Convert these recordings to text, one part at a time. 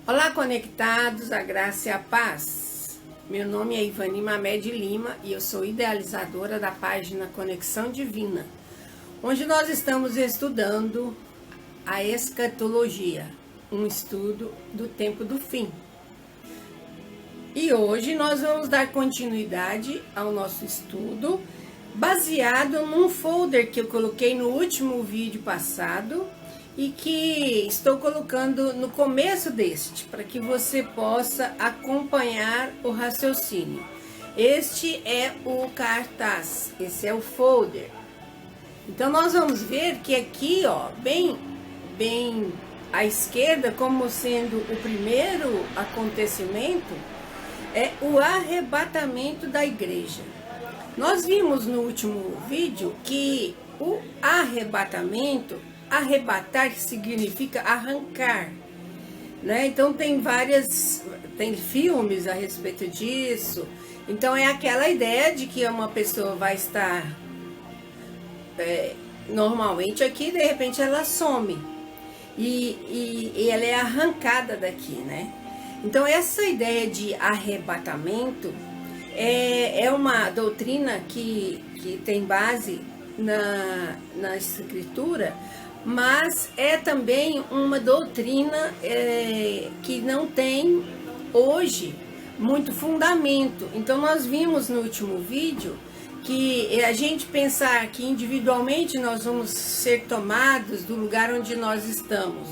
Olá, conectados, a graça e a paz. Meu nome é Ivani Mamed Lima e eu sou idealizadora da página Conexão Divina, onde nós estamos estudando a escatologia, um estudo do tempo do fim. E hoje nós vamos dar continuidade ao nosso estudo, baseado num folder que eu coloquei no último vídeo passado, e que estou colocando no começo deste, para que você possa acompanhar o raciocínio. Este é o cartaz, esse é o folder. Então nós vamos ver que aqui, ó, bem à esquerda, como sendo o primeiro acontecimento, é o arrebatamento da igreja. Nós vimos no último vídeo que o arrebatamento, arrebatar significa arrancar, né? Então tem filmes a respeito disso. Então é aquela ideia de que uma pessoa vai estar normalmente aqui, de repente ela some e ela é arrancada daqui, né? Então essa ideia de arrebatamento é uma doutrina que tem base na escritura, mas é também uma doutrina que não tem hoje muito fundamento. Então nós vimos no último vídeo que a gente pensar que individualmente nós vamos ser tomados do lugar onde nós estamos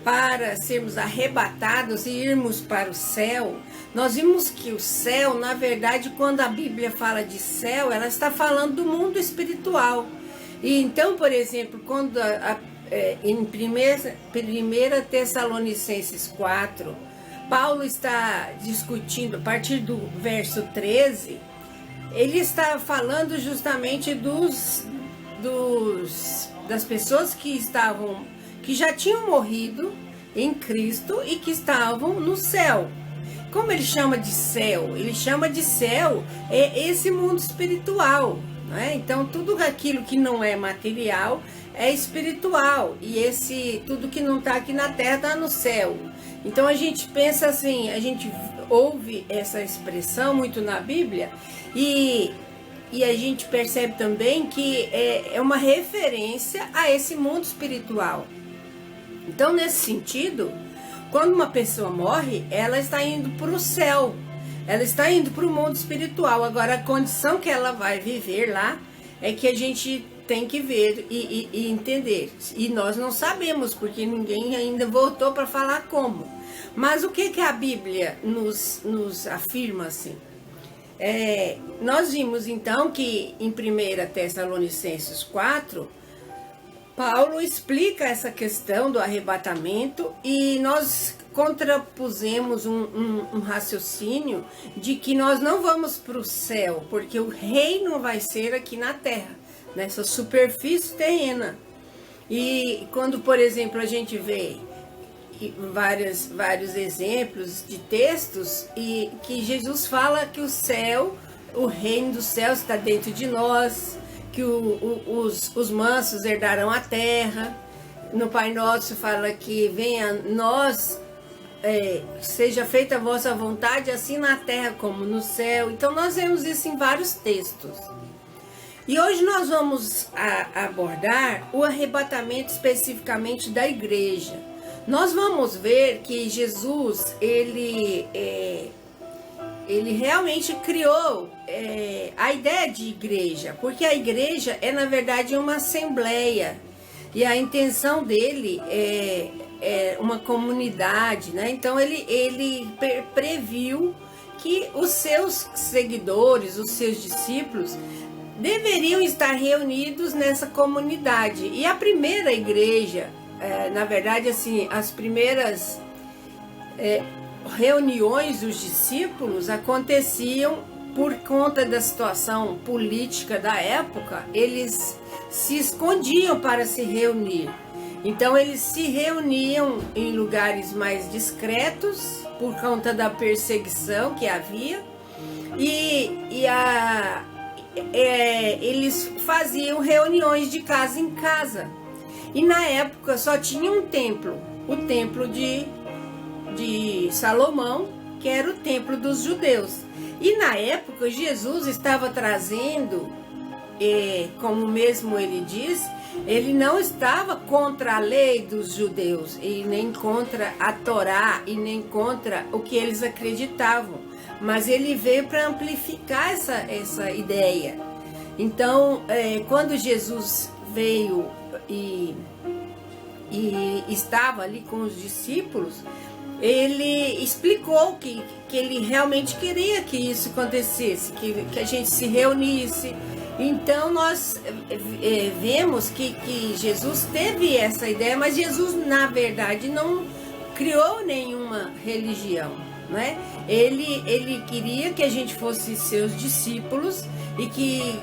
para sermos arrebatados e irmos para o céu. Nós vimos que o céu, na verdade, quando a Bíblia fala de céu, ela está falando do mundo espiritual. E então, por exemplo, quando em 1 Tessalonicenses 4, Paulo está discutindo, a partir do verso 13, ele está falando justamente das pessoas que já tinham morrido em Cristo e que estavam no céu. Como ele chama de céu? Ele chama de céu esse mundo espiritual. Então tudo aquilo que não é material é espiritual, e tudo que não está aqui na terra está no céu. Então a gente pensa assim, a gente ouve essa expressão muito na Bíblia, e a gente percebe também que é uma referência a esse mundo espiritual. Então, nesse sentido, quando uma pessoa morre, ela está indo para o céu, ela está indo para o mundo espiritual. Agora, a condição que ela vai viver lá é que a gente tem que ver e entender. E nós não sabemos, porque ninguém ainda voltou para falar como. Mas o que a Bíblia nos afirma assim? Nós vimos então que em 1 Tessalonicenses 4, Paulo explica essa questão do arrebatamento, e nós contrapusemos um raciocínio de que nós não vamos para o céu, porque o reino vai ser aqui na terra, nessa superfície terrena. E quando, por exemplo, a gente vê vários exemplos de textos e que Jesus fala que o céu, o reino dos céus está dentro de nós, que os mansos herdarão a terra. No Pai Nosso fala que venha nós, seja feita a vossa vontade, assim na terra como no céu. Então nós vemos isso em vários textos. E hoje nós vamos abordar o arrebatamento especificamente da igreja. Nós vamos ver que Jesus, ele realmente criou a ideia de igreja, porque a igreja é, na verdade, uma assembleia, e a intenção dele é uma comunidade, né? Então ele previu que os seus seguidores, os seus discípulos, deveriam estar reunidos nessa comunidade. E a primeira igreja, na verdade, assim, as primeiras reuniões dos discípulos aconteciam por conta da situação política da época. Eles se escondiam para se reunir. Então eles se reuniam em lugares mais discretos por conta da perseguição que havia, eles faziam reuniões de casa em casa. E na época só tinha um templo, o templo de de Salomão, que era o templo dos judeus. E na época Jesus estava trazendo, como mesmo ele diz, ele não estava contra a lei dos judeus, e nem contra a Torá, e nem contra o que eles acreditavam, mas ele veio para amplificar essa ideia. Então, quando Jesus veio e estava ali com os discípulos, ele explicou que ele realmente queria que isso acontecesse, que a gente se reunisse. Então nós vemos que Jesus teve essa ideia, mas Jesus na verdade não criou nenhuma religião, né? Ele queria que a gente fosse seus discípulos e que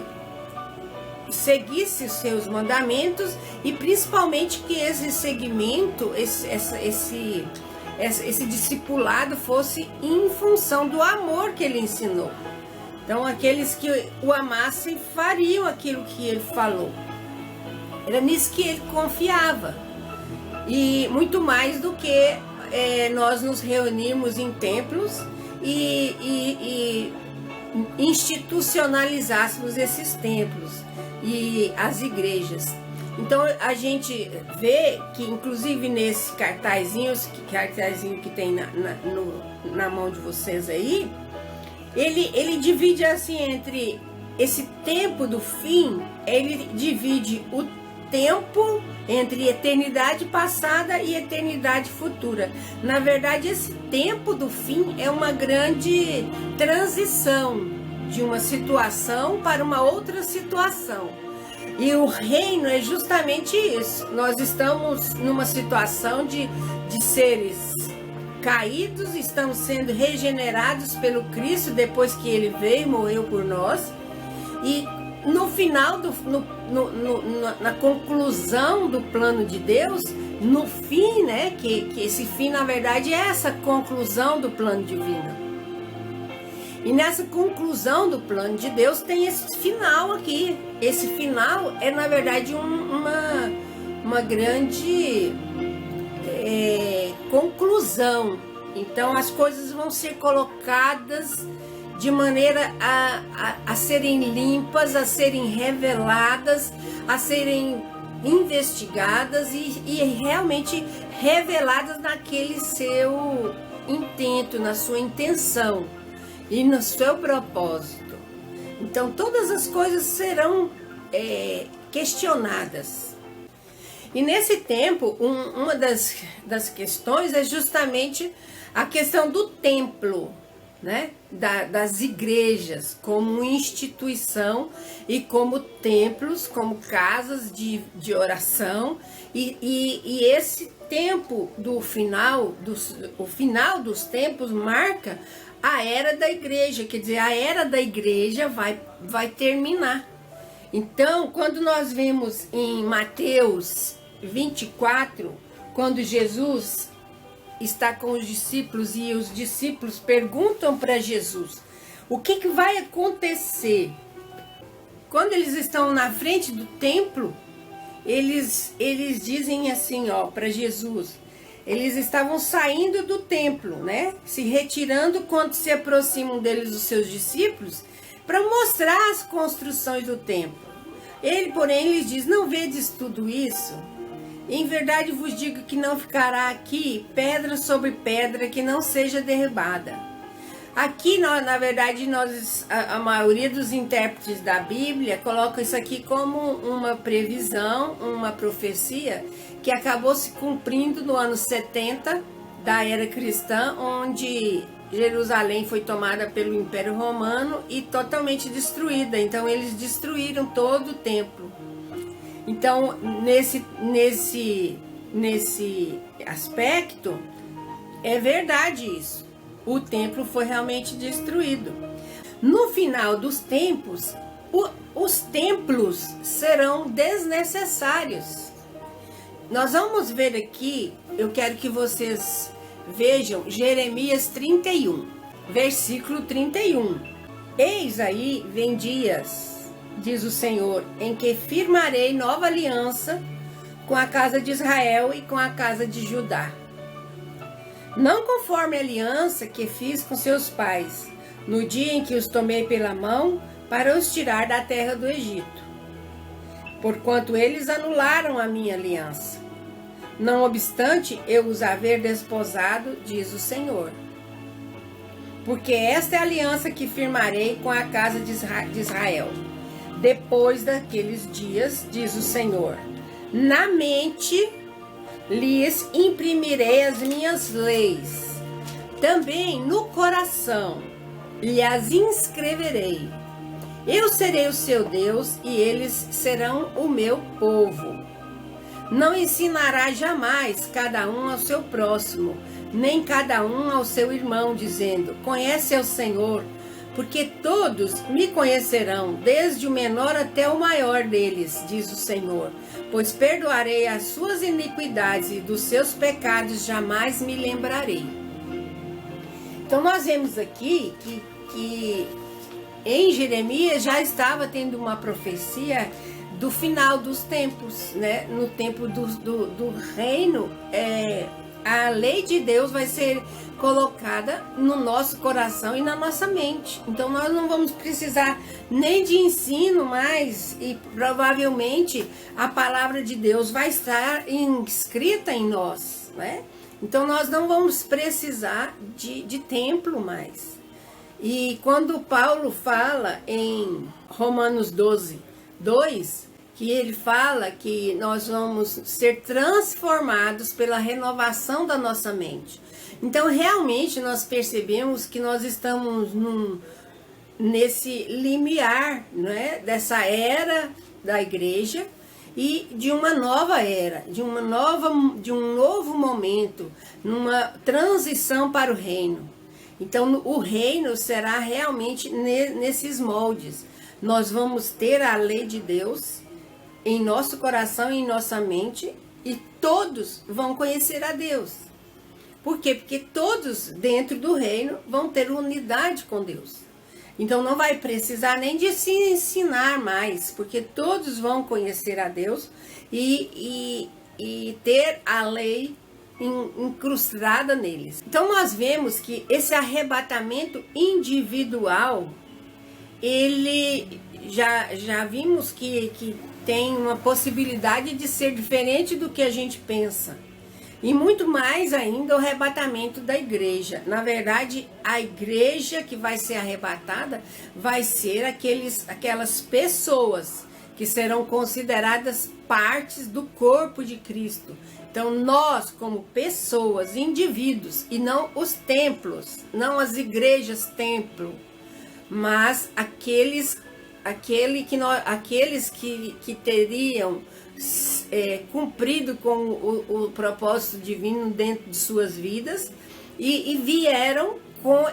seguisse os seus mandamentos, e principalmente que esse segmento, esse discipulado fosse em função do amor que ele ensinou. Então aqueles que o amassem fariam aquilo que ele falou. Era nisso que ele confiava. E muito mais do que nós nos reunirmos em templos e institucionalizássemos esses templos e as igrejas. Então a gente vê que inclusive nesse cartazinho que tem na mão de vocês aí, ele divide assim entre esse tempo do fim, ele divide o tempo entre eternidade passada e eternidade futura. Na verdade, esse tempo do fim é uma grande transição de uma situação para uma outra situação. E o reino é justamente isso. Nós estamos numa situação de seres caídos, estamos sendo regenerados pelo Cristo depois que ele veio e morreu por nós. E no final, na conclusão do plano de Deus, no fim, né? Que esse fim, na verdade, é essa conclusão do plano divino. E nessa conclusão do plano de Deus tem esse final aqui. Esse final é, na verdade, uma grande conclusão. Então as coisas vão ser colocadas de maneira a serem limpas, a serem reveladas, a serem investigadas e realmente reveladas naquele seu intento, na sua intenção e no seu propósito. Então todas as coisas serão questionadas. E nesse tempo, uma das questões é justamente a questão do templo, né? Das igrejas como instituição e como templos, como casas de oração. E esse tempo do final, o final dos tempos marca a era da igreja, quer dizer, a era da igreja vai terminar. Então, quando nós vemos em Mateus 24, quando Jesus está com os discípulos e os discípulos perguntam para Jesus o que vai acontecer. Quando eles estão na frente do templo, eles dizem assim, para Jesus. Eles estavam saindo do templo, né? Se retirando quando se aproximam deles os seus discípulos para mostrar as construções do templo. Ele, porém, lhes diz: não vedes tudo isso? Em verdade vos digo que não ficará aqui pedra sobre pedra que não seja derribada. Aqui, na verdade, a maioria dos intérpretes da Bíblia coloca isso aqui como uma previsão, uma profecia que acabou se cumprindo no ano 70 da era cristã, onde Jerusalém foi tomada pelo Império Romano e totalmente destruída. Então eles destruíram todo o templo. Então nesse aspecto é verdade isso. O templo foi realmente destruído. No final dos tempos, os templos serão desnecessários. Nós vamos ver aqui, eu quero que vocês vejam Jeremias 31, versículo 31. Eis aí vem dias, diz o Senhor, em que firmarei nova aliança com a casa de Israel e com a casa de Judá. não conforme a aliança que fiz com seus pais, no dia em que os tomei pela mão para os tirar da terra do Egito, porquanto eles anularam a minha aliança. Não obstante eu os haver desposado, diz o Senhor. Porque esta é a aliança que firmarei com a casa de Israel. Depois daqueles dias, diz o Senhor, na mente lhes imprimirei as minhas leis, também no coração lhes inscreverei. Eu serei o seu Deus e eles serão o meu povo. Não ensinará jamais cada um ao seu próximo, nem cada um ao seu irmão, dizendo, conhece ao Senhor, porque todos me conhecerão, desde o menor até o maior deles, diz o Senhor. Pois perdoarei as suas iniquidades e dos seus pecados jamais me lembrarei. Então nós vemos aqui que em Jeremias já estava tendo uma profecia do final dos tempos, né? No tempo do reino, a lei de Deus vai ser colocada no nosso coração e na nossa mente. Então nós não vamos precisar nem de ensino mais, e provavelmente a palavra de Deus vai estar escrita em nós, né? Então nós não vamos precisar de templo mais. E quando Paulo fala em Romanos 12, 2, que ele fala que nós vamos ser transformados pela renovação da nossa mente. Então, realmente, nós percebemos que nós estamos nesse limiar, né, dessa era da igreja e de uma nova era, de um novo momento, numa transição para o reino. Então, o reino será realmente nesses moldes. Nós vamos ter a lei de Deus em nosso coração e em nossa mente, e todos vão conhecer a Deus. Por quê? Porque todos dentro do reino vão ter unidade com Deus. Então não vai precisar nem de se ensinar mais, porque todos vão conhecer a Deus e ter a lei incrustada neles. Então nós vemos que esse arrebatamento individual, ele já vimos que tem uma possibilidade de ser diferente do que a gente pensa. E muito mais ainda o arrebatamento da igreja. Na verdade, a igreja que vai ser arrebatada vai ser aquelas pessoas que serão consideradas partes do corpo de Cristo. Então nós, como pessoas, indivíduos, e não os templos, não as igrejas templo, mas aqueles que teriam cumprido com o propósito divino dentro de suas vidas e vieram com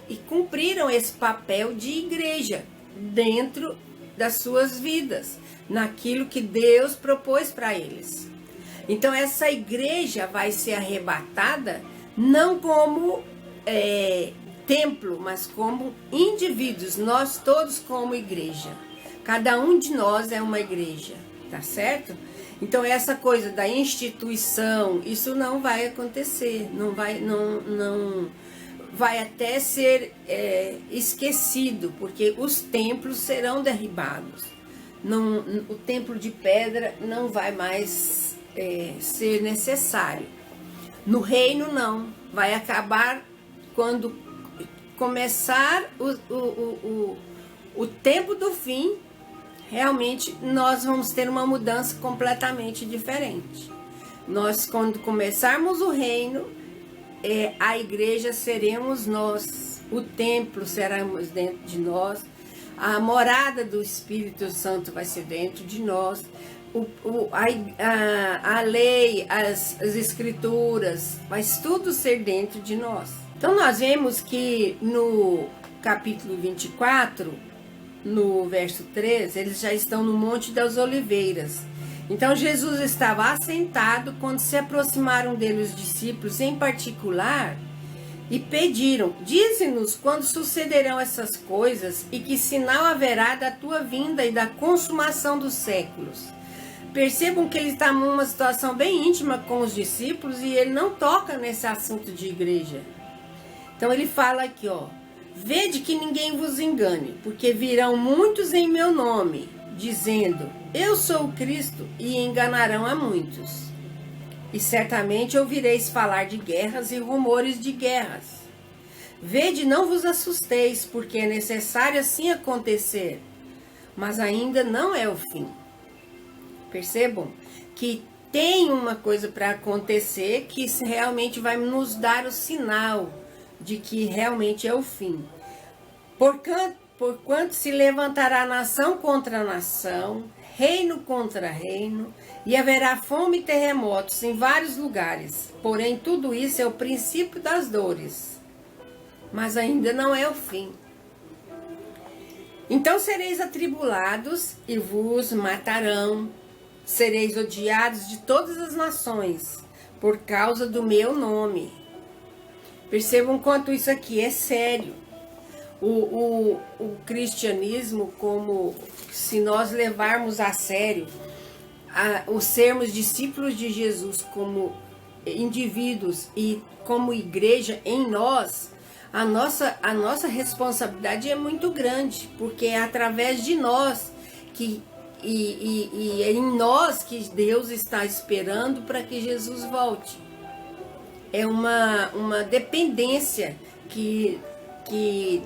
e cumpriram esse papel de igreja dentro das suas vidas, naquilo que Deus propôs para eles. Então essa igreja vai ser arrebatada não como templo, mas como indivíduos, nós todos como igreja. Cada um de nós é uma igreja, tá certo? Então essa coisa da instituição, isso não vai acontecer, não vai até ser esquecido, porque os templos serão derribados. O templo de pedra não vai mais ser necessário. No reino não, vai acabar quando começar o tempo do fim. Realmente nós vamos ter uma mudança completamente diferente. Nós, quando começarmos o reino, a igreja seremos nós, o templo seremos dentro de nós, a morada do Espírito Santo vai ser dentro de nós, a lei, as escrituras, vai tudo ser dentro de nós. Então nós vemos que no capítulo 24, no verso 3, eles já estão no Monte das Oliveiras. Então Jesus estava assentado quando se aproximaram dele os discípulos em particular e pediram: dize-nos quando sucederão essas coisas e que sinal haverá da tua vinda e da consumação dos séculos. percebam que ele está numa situação bem íntima com os discípulos e ele não toca nesse assunto de igreja. Então ele fala aqui, ó: vede que ninguém vos engane, porque virão muitos em meu nome, dizendo, eu sou o Cristo, e enganarão a muitos. E certamente ouvireis falar de guerras e rumores de guerras. Vede, não vos assusteis, porque é necessário assim acontecer, mas ainda não é o fim. Percebam que tem uma coisa para acontecer que realmente vai nos dar o sinal de que realmente é o fim. Porquanto se levantará nação contra nação, reino contra reino, e haverá fome e terremotos em vários lugares. Porém, tudo isso é o princípio das dores, mas ainda não é o fim. Então sereis atribulados e vos matarão, sereis odiados de todas as nações, por causa do meu nome. Percebam quanto isso aqui é sério. O cristianismo, como se nós levarmos a sério os sermos discípulos de Jesus como indivíduos e como igreja em nós, a nossa responsabilidade é muito grande, porque é através de nós e é em nós que Deus está esperando para que Jesus volte. É uma dependência que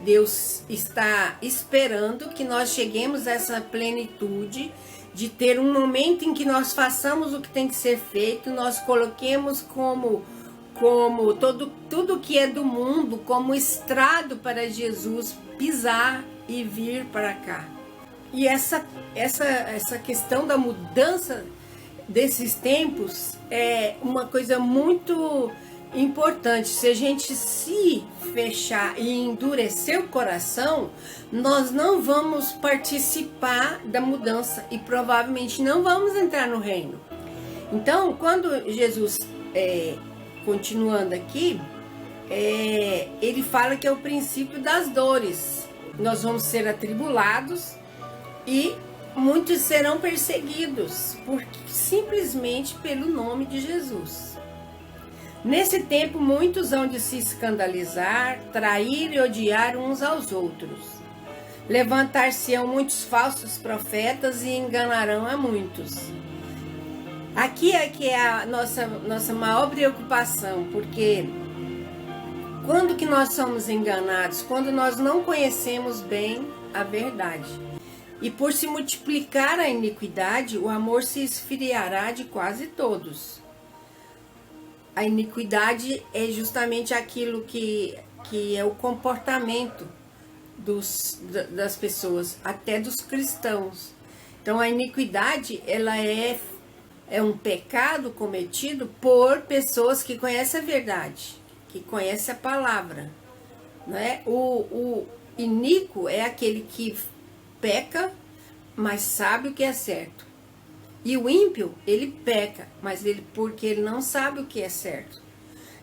Deus está esperando que nós cheguemos a essa plenitude de ter um momento em que nós façamos o que tem que ser feito, nós coloquemos como tudo que é do mundo como estrado para Jesus pisar e vir para cá. E essa questão da mudança desses tempos é uma coisa muito importante. Se a gente se fechar e endurecer o coração, nós não vamos participar da mudança e provavelmente não vamos entrar no reino. Então, quando Jesus, continuando aqui, ele fala que é o princípio das dores. Nós vamos ser atribulados e muitos serão perseguidos simplesmente pelo nome de Jesus. Nesse tempo, muitos hão de se escandalizar, trair e odiar uns aos outros. Levantar-se-ão muitos falsos profetas e enganarão a muitos. Aqui é que é a nossa maior preocupação, porque quando que nós somos enganados? Quando nós não conhecemos bem a verdade. E por se multiplicar a iniquidade, o amor se esfriará de quase todos. A iniquidade é justamente aquilo que é o comportamento das pessoas, até dos cristãos. Então a iniquidade, ela é um pecado cometido por pessoas que conhecem a verdade, que conhecem a palavra, né? O iníquo é aquele que peca, mas sabe o que é certo. E o ímpio, ele peca, mas porque ele não sabe o que é certo.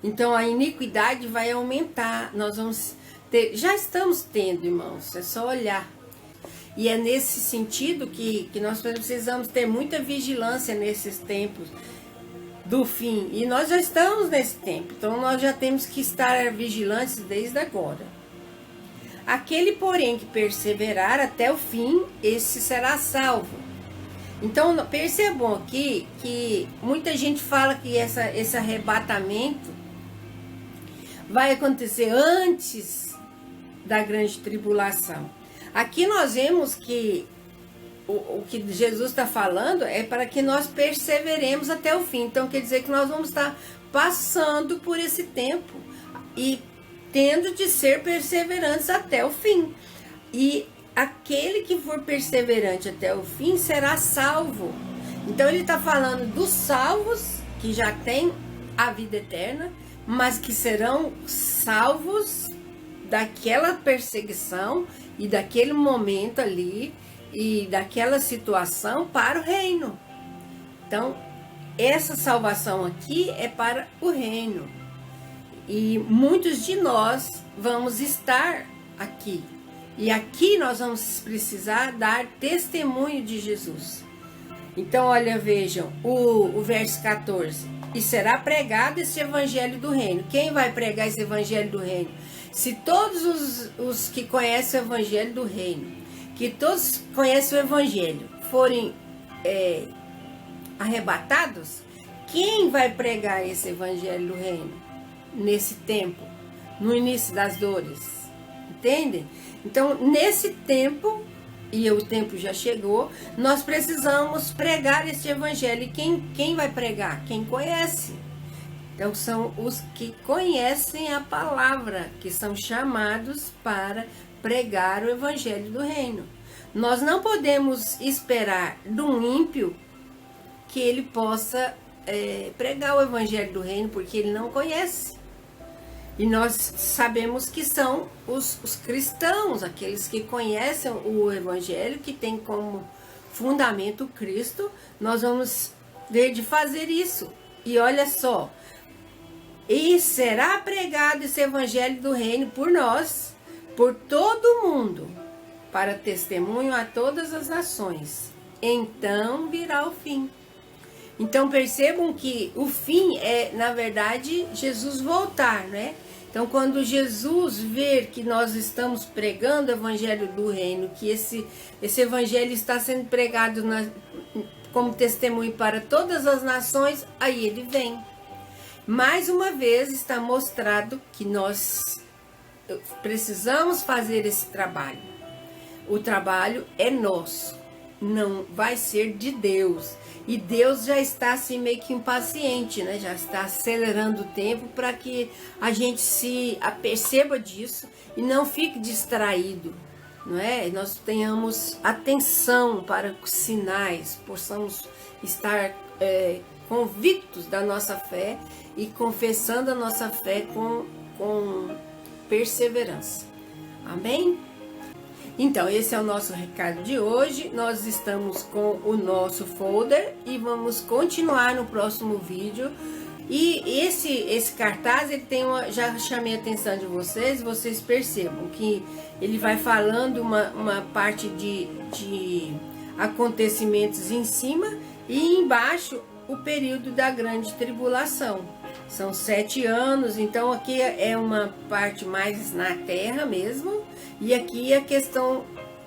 Então a iniquidade vai aumentar. Nós vamos ter, já estamos tendo, irmãos, é só olhar. E é nesse sentido que nós precisamos ter muita vigilância nesses tempos do fim. E nós já estamos nesse tempo, então nós já temos que estar vigilantes desde agora. Aquele, porém, que perseverar até o fim, esse será salvo. Então, percebam aqui que muita gente fala que esse arrebatamento vai acontecer antes da grande tribulação. Aqui nós vemos que o que Jesus está falando é para que nós perseveremos até o fim. Então, quer dizer que nós vamos estar passando por esse tempo e tendo de ser perseverantes até o fim. E aquele que for perseverante até o fim será salvo. Então ele está falando dos salvos que já têm a vida eterna, mas que serão salvos daquela perseguição e daquele momento ali e daquela situação para o reino. Então essa salvação aqui é para o reino. E muitos de nós vamos estar aqui. E aqui nós vamos precisar dar testemunho de Jesus. Então, olha, vejam, o verso 14. E será pregado esse evangelho do reino. Quem vai pregar esse evangelho do reino? Se todos os que conhecem o evangelho do reino, que todos conhecem o evangelho, forem arrebatados, quem vai pregar esse evangelho do reino? Nesse tempo, no início das dores. Entendem? Então, nesse tempo, e o tempo já chegou, nós precisamos pregar este evangelho. E quem vai pregar? Quem conhece. Então são os que conhecem a palavra, que são chamados para pregar o evangelho do reino. Nós não podemos esperar de um ímpio que ele possa pregar o evangelho do reino, porque ele não conhece. E nós sabemos que são os cristãos, aqueles que conhecem o evangelho, que tem como fundamento Cristo. Nós vamos ver de fazer isso. E olha só, e será pregado esse evangelho do reino por nós, por todo o mundo, para testemunho a todas as nações. Então virá o fim. Então percebam que o fim é, na verdade, Jesus voltar, né? Então, quando Jesus ver que nós estamos pregando o evangelho do reino, que esse evangelho está sendo pregado como testemunho para todas as nações, aí ele vem. Mais uma vez está mostrado que nós precisamos fazer esse trabalho. O trabalho é nosso, não vai ser de Deus. E Deus já está assim meio que impaciente, né? Já está acelerando o tempo para que a gente se aperceba disso e não fique distraído, não é? Nós tenhamos atenção para os sinais, possamos estar convictos da nossa fé e confessando a nossa fé com perseverança. Amém? Então, esse é o nosso recado de hoje. Nós estamos com o nosso folder e vamos continuar no próximo vídeo. E esse cartaz, ele tem já chamei a atenção de vocês percebam que ele vai falando uma parte de acontecimentos em cima e embaixo o período da grande tribulação. São 7 anos, então aqui é uma parte mais na terra mesmo, e aqui a questão,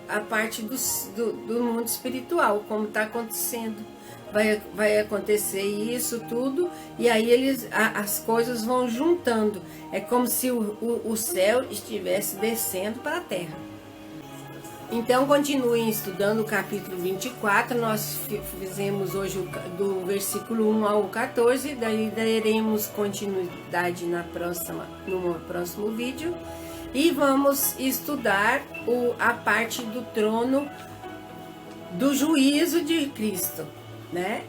a parte do mundo espiritual, como está acontecendo. Vai acontecer isso tudo, e aí as coisas vão juntando. É como se o céu estivesse descendo para a terra. Então continuem estudando o capítulo 24, nós fizemos hoje do versículo 1 ao 14, daí daremos continuidade no próximo vídeo. E vamos estudar a parte do trono do juízo de Cristo, né?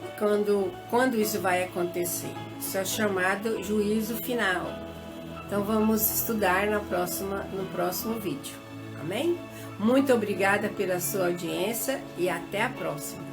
Quando isso vai acontecer. Isso é chamado juízo final. Então vamos estudar no próximo vídeo. Amém? Muito obrigada pela sua audiência e até a próxima.